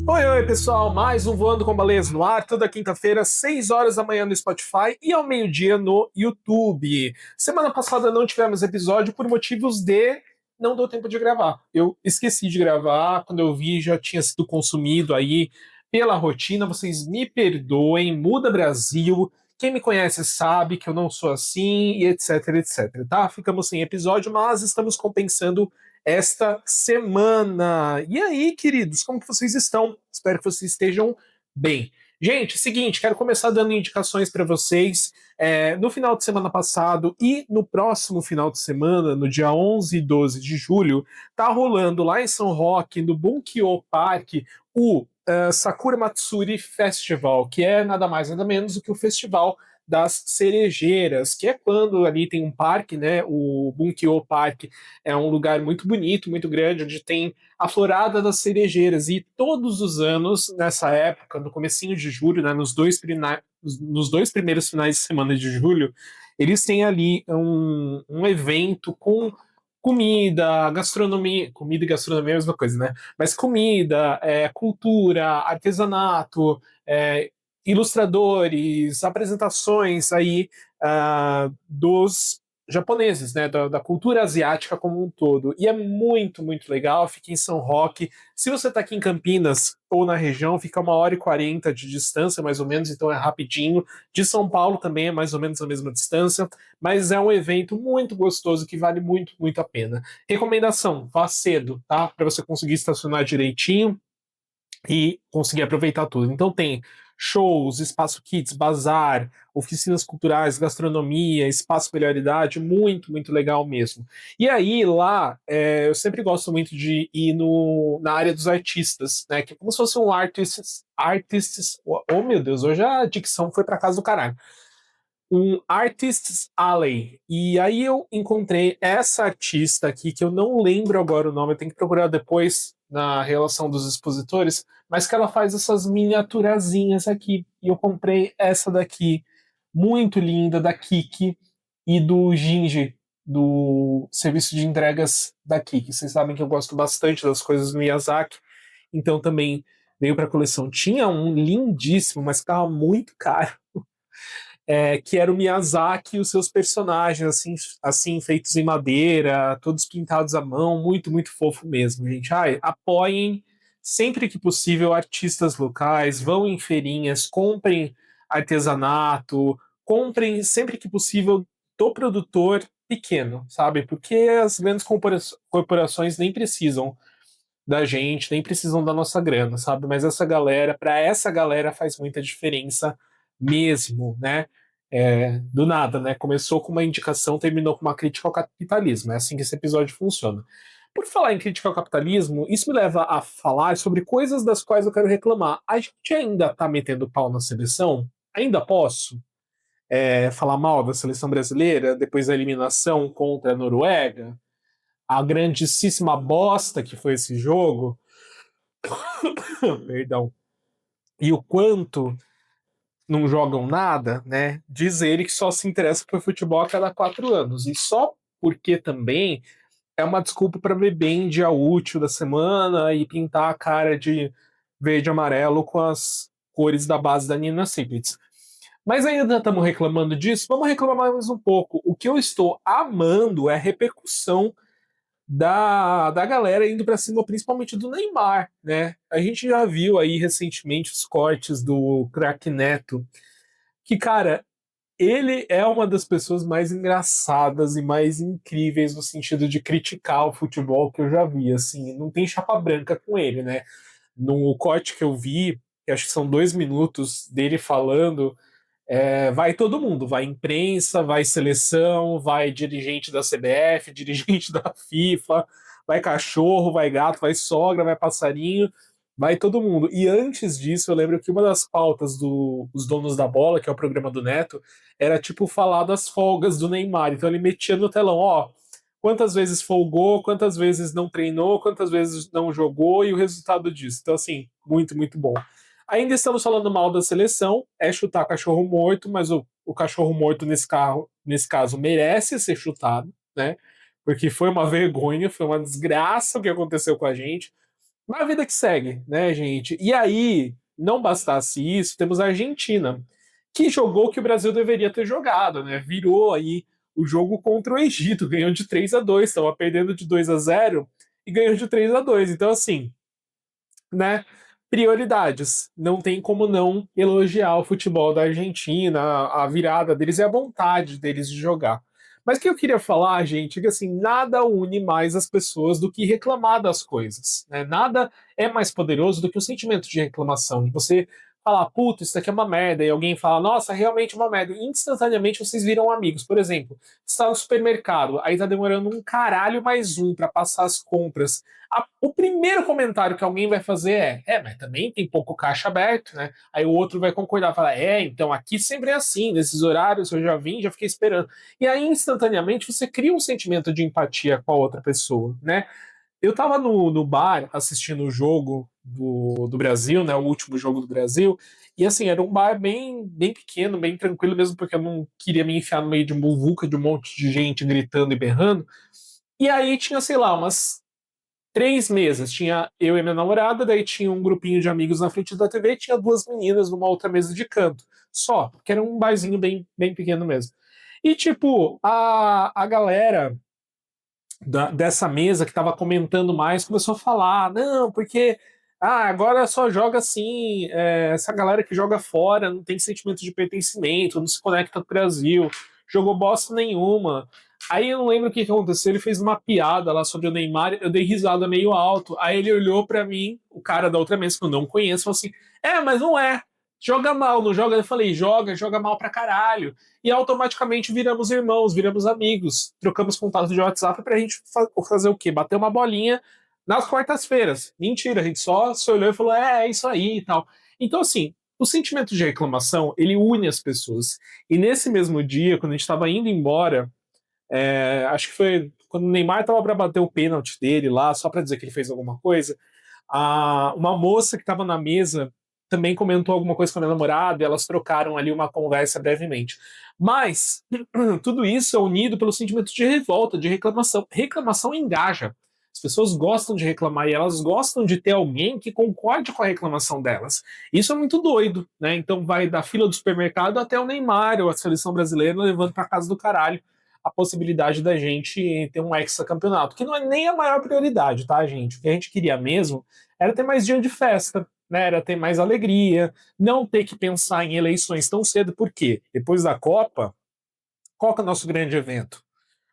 Oi, oi, pessoal, mais um Voando com Baleias no ar, toda quinta-feira, 6 horas da manhã no Spotify e ao meio-dia no YouTube. Semana passada não tivemos episódio por motivos de não deu tempo de gravar. Eu esqueci de gravar, quando eu vi já tinha sido consumido aí pela rotina, vocês me perdoem, muda Brasil. Quem me conhece sabe que eu não sou assim e etc, etc, tá? Ficamos sem episódio, mas estamos compensando esta semana. E aí, queridos, como que vocês estão? Espero que vocês estejam bem. Gente, seguinte, quero começar dando indicações para vocês. No final de semana passado e no próximo final de semana, no dia 11 e 12 de julho, tá rolando lá em São Roque, no Bunkyo Park, o Sakura Matsuri Festival, que é nada mais nada menos do que o festival das cerejeiras, que é quando ali tem um parque, né? O Bunkyo Park é um lugar muito bonito, muito grande, onde tem a florada das cerejeiras. E todos os anos, nessa época, no comecinho de julho, né, nos dois primeiros finais de semana de julho, eles têm ali um evento com comida, gastronomia, comida e gastronomia é a mesma coisa, né? Mas comida, cultura, artesanato, ilustradores, apresentações aí dos japoneses, né, da cultura asiática como um todo. E é muito, muito legal. Fica em São Roque. Se você está aqui em Campinas ou na região, fica 1h40 de distância, mais ou menos, então é rapidinho. De São Paulo também é mais ou menos a mesma distância, mas é um evento muito gostoso que vale muito, muito a pena. Recomendação: vá cedo, tá? Para você conseguir estacionar direitinho e conseguir aproveitar tudo. Então tem shows, espaço kids, bazar, oficinas culturais, gastronomia, espaço melhoridade, muito, muito legal mesmo. E aí lá eu sempre gosto muito de ir na área dos artistas, né? Que é como se fosse um artists, oh meu Deus, hoje a dicção foi para casa do caralho. Um Artists Alley. E aí eu encontrei essa artista aqui, que eu não lembro agora o nome, eu tenho que procurar depois na relação dos expositores, mas que ela faz essas miniaturazinhas aqui. E eu comprei essa daqui, muito linda, da Kiki e do Ginge, do serviço de entregas da Kiki. Vocês sabem que eu gosto bastante das coisas do Miyazaki, então também veio para a coleção. Tinha um lindíssimo, mas estava muito caro, que era o Miyazaki e os seus personagens, assim, feitos em madeira, todos pintados à mão, muito, muito fofo mesmo, gente. Ai, apoiem sempre que possível artistas locais, vão em feirinhas, comprem artesanato, comprem sempre que possível do produtor pequeno, sabe? Porque as grandes corporações nem precisam da gente, nem precisam da nossa grana, sabe? Mas para essa galera faz muita diferença mesmo, né? Do nada, né? Começou com uma indicação, terminou com uma crítica ao capitalismo. É assim que esse episódio funciona. Por falar em crítica ao capitalismo, isso me leva a falar sobre coisas das quais eu quero reclamar. A gente ainda tá metendo pau na seleção? Ainda posso falar mal da seleção brasileira depois da eliminação contra a Noruega? A grandíssima bosta que foi esse jogo? Perdão. E o quanto não jogam nada, né? Diz ele que só se interessa por futebol a cada 4 anos. E só porque também é uma desculpa para beber em dia útil da semana e pintar a cara de verde e amarelo com as cores da base da Nina Secrets. Mas ainda estamos reclamando disso, vamos reclamar mais um pouco. O que eu estou amando é a repercussão da galera indo para cima, principalmente do Neymar, né? A gente já viu aí recentemente os cortes do craque Neto, que, cara, ele é uma das pessoas mais engraçadas e mais incríveis no sentido de criticar o futebol que eu já vi, assim, não tem chapa branca com ele, né? No corte que eu vi, que acho que são 2 minutos dele falando, vai todo mundo, vai imprensa, vai seleção, vai dirigente da CBF, dirigente da FIFA, vai cachorro, vai gato, vai sogra, vai passarinho, vai todo mundo. E antes disso, eu lembro que uma das pautas dos Donos da Bola, que é o programa do Neto, era tipo falar das folgas do Neymar. Então ele metia no telão, ó, quantas vezes folgou, quantas vezes não treinou, quantas vezes não jogou e o resultado disso. Então, assim, muito, muito bom. Ainda estamos falando mal da seleção, é chutar cachorro morto, mas o cachorro morto nesse caso merece ser chutado, né? Porque foi uma vergonha, foi uma desgraça o que aconteceu com a gente. Mas a vida que segue, né, gente? E aí, não bastasse isso, temos a Argentina, que jogou o que o Brasil deveria ter jogado, né? Virou aí o jogo contra o Egito, ganhou de 3-2, estava perdendo de 2-0 e ganhou de 3-2. Então, assim, né? Prioridades. Não tem como não elogiar o futebol da Argentina, a virada deles e a vontade deles de jogar. Mas o que eu queria falar, gente, é que assim, nada une mais as pessoas do que reclamar das coisas. Né? Nada é mais poderoso do que o sentimento de reclamação. E você falar, puta, isso aqui é uma merda, e alguém fala, nossa, realmente é uma merda. E instantaneamente vocês viram amigos. Por exemplo, você está no supermercado, aí tá demorando um caralho mais um para passar as compras. O primeiro comentário que alguém vai fazer mas também tem pouco caixa aberto, né? Aí o outro vai concordar, falar, então aqui sempre é assim, nesses horários eu já vim, já fiquei esperando. E aí, instantaneamente, você cria um sentimento de empatia com a outra pessoa, né? Eu tava no bar assistindo o jogo do Brasil, né? O último jogo do Brasil, e assim, era um bar bem pequeno, bem tranquilo mesmo, porque eu não queria me enfiar no meio de muvuca, de um monte de gente gritando e berrando. E aí tinha, sei lá, umas três mesas. Tinha eu e minha namorada, daí tinha um grupinho de amigos na frente da TV e tinha duas meninas numa outra mesa de canto. Só, porque era um barzinho bem pequeno mesmo. E, tipo, a galera dessa mesa que tava comentando mais começou a falar: não, porque agora só joga assim, essa galera que joga fora não tem sentimento de pertencimento, não se conecta com o Brasil, jogou bosta nenhuma. Aí eu não lembro o que aconteceu, ele fez uma piada lá sobre o Neymar, eu dei risada meio alto. Aí ele olhou pra mim, o cara da outra mesa que eu não conheço, falou assim: mas não é. Joga mal, não joga? Eu falei: joga mal pra caralho. E automaticamente viramos irmãos, viramos amigos, trocamos contatos de WhatsApp pra gente fazer o quê? Bater uma bolinha nas quartas-feiras. Mentira, a gente só se olhou e falou: é isso aí e tal. Então, assim, o sentimento de reclamação, ele une as pessoas. E nesse mesmo dia, quando a gente estava indo embora, acho que foi quando o Neymar estava para bater o pênalti dele lá, só para dizer que ele fez alguma coisa, uma moça que estava na mesa também comentou alguma coisa com a minha namorada, e elas trocaram ali uma conversa brevemente. Mas tudo isso é unido pelo sentimento de revolta, de reclamação. Reclamação engaja. As pessoas gostam de reclamar e elas gostam de ter alguém que concorde com a reclamação delas. Isso é muito doido, né? Então vai da fila do supermercado até o Neymar ou a seleção brasileira levando para casa do caralho a possibilidade da gente ter um hexacampeonato, que não é nem a maior prioridade, tá, gente? O que a gente queria mesmo era ter mais dia de festa, né? Era ter mais alegria, não ter que pensar em eleições tão cedo, porque depois da Copa, qual que é o nosso grande evento?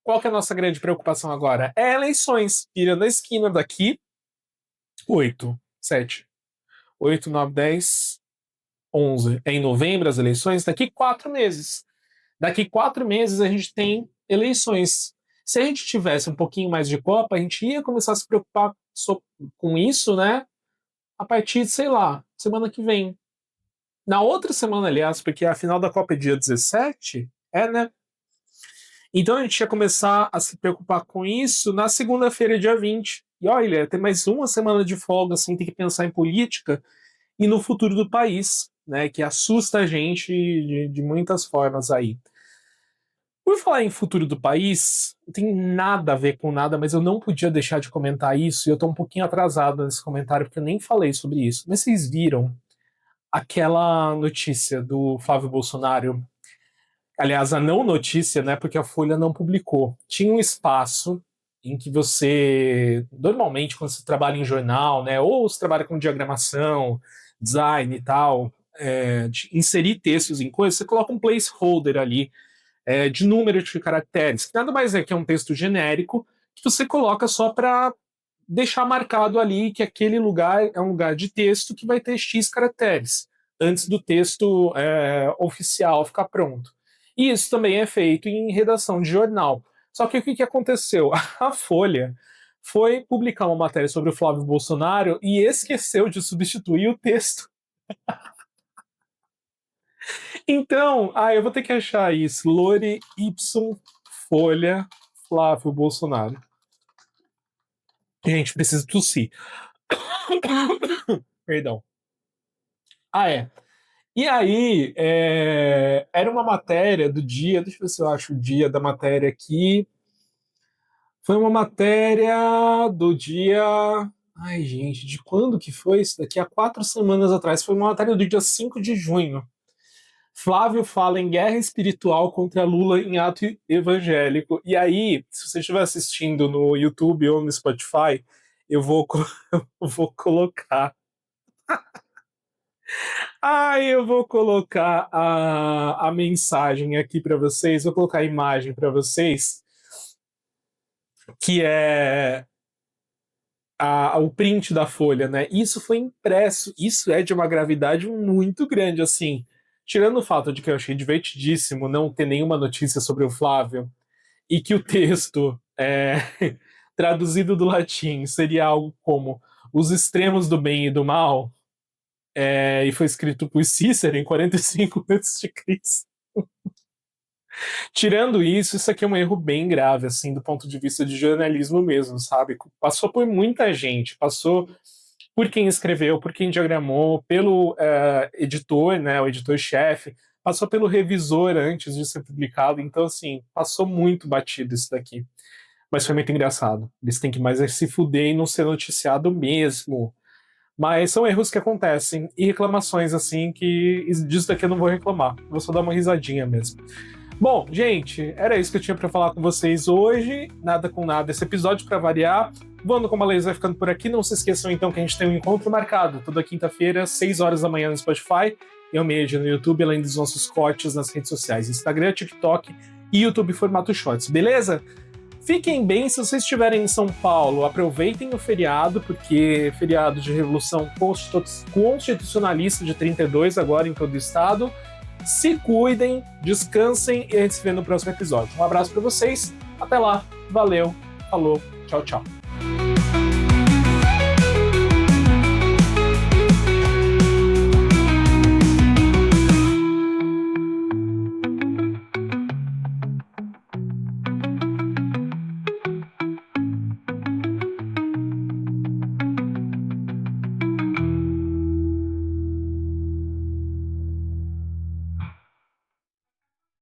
Qual que é a nossa grande preocupação agora? É eleições, virando a esquina daqui, 8, 7, 8, 9, 10, 11. É em novembro as eleições, daqui 4 meses. Daqui 4 meses a gente tem eleições. Se a gente tivesse um pouquinho mais de Copa, a gente ia começar a se preocupar com isso, né? A partir de, sei lá, semana que vem. Na outra semana, aliás, porque a final da Copa é dia 17, né? Então a gente ia começar a se preocupar com isso na segunda-feira, dia 20. E olha, tem mais uma semana de folga, assim, tem que pensar em política e no futuro do país, né? Que assusta a gente de muitas formas aí. Por falar em futuro do país, não tem nada a ver com nada, mas eu não podia deixar de comentar isso, e eu tô um pouquinho atrasado nesse comentário, porque eu nem falei sobre isso. Mas vocês viram aquela notícia do Flávio Bolsonaro? Aliás, a não notícia, né? Porque a Folha não publicou. Tinha um espaço em que você, normalmente, quando você trabalha em jornal, né? Ou você trabalha com diagramação, design e tal, de inserir textos em coisas, você coloca um placeholder ali de número de caracteres, que nada mais é que um texto genérico que você coloca só para deixar marcado ali que aquele lugar é um lugar de texto que vai ter X caracteres, antes do texto oficial ficar pronto. E isso também é feito em redação de jornal. Só que o que aconteceu? A Folha foi publicar uma matéria sobre o Flávio Bolsonaro e esqueceu de substituir o texto. Então, eu vou ter que achar isso. Lore Y Folha Flávio Bolsonaro. Gente, preciso tossir. Perdão. É. E aí, era uma matéria do dia, deixa eu ver se eu acho o dia da matéria aqui. Foi uma matéria do dia. Ai, gente, de quando que foi isso daqui? Há 4 semanas atrás. Foi uma matéria do dia 5 de junho. Flávio fala em guerra espiritual contra Lula em ato evangélico. E aí, se você estiver assistindo no YouTube ou no Spotify, eu vou colocar. Eu vou colocar a mensagem aqui para vocês, vou colocar a imagem para vocês, que é o print da folha, né? Isso foi impresso, isso é de uma gravidade muito grande, assim. Tirando o fato de que eu achei divertidíssimo não ter nenhuma notícia sobre o Flávio, e que o texto traduzido do latim seria algo como os extremos do bem e do mal, e foi escrito por Cícero em 45 a.C. Tirando isso, isso aqui é um erro bem grave, assim, do ponto de vista de jornalismo mesmo, sabe? Passou por muita gente, passou por quem escreveu, por quem diagramou, pelo editor, né, o editor-chefe, passou pelo revisor antes de ser publicado, então, assim, passou muito batido isso daqui. Mas foi muito engraçado. Eles têm que mais se fuder e não ser noticiado mesmo. Mas são erros que acontecem e reclamações, assim, que disso daqui eu não vou reclamar. Vou só dar uma risadinha mesmo. Bom, gente, era isso que eu tinha para falar com vocês hoje. Nada com nada. Esse episódio para variar. Voando com a Baleia vai ficando por aqui. Não se esqueçam, então, que a gente tem um encontro marcado toda quinta-feira, 6 horas da manhã no Spotify e ao meio-dia no YouTube, além dos nossos cortes nas redes sociais, Instagram, TikTok e YouTube formato Shorts, beleza? Fiquem bem, se vocês estiverem em São Paulo, aproveitem o feriado, porque feriado de Revolução Constitucionalista de 32 agora em todo o estado. Se cuidem, descansem e a gente se vê no próximo episódio. Um abraço para vocês, até lá, valeu, falou, tchau, tchau.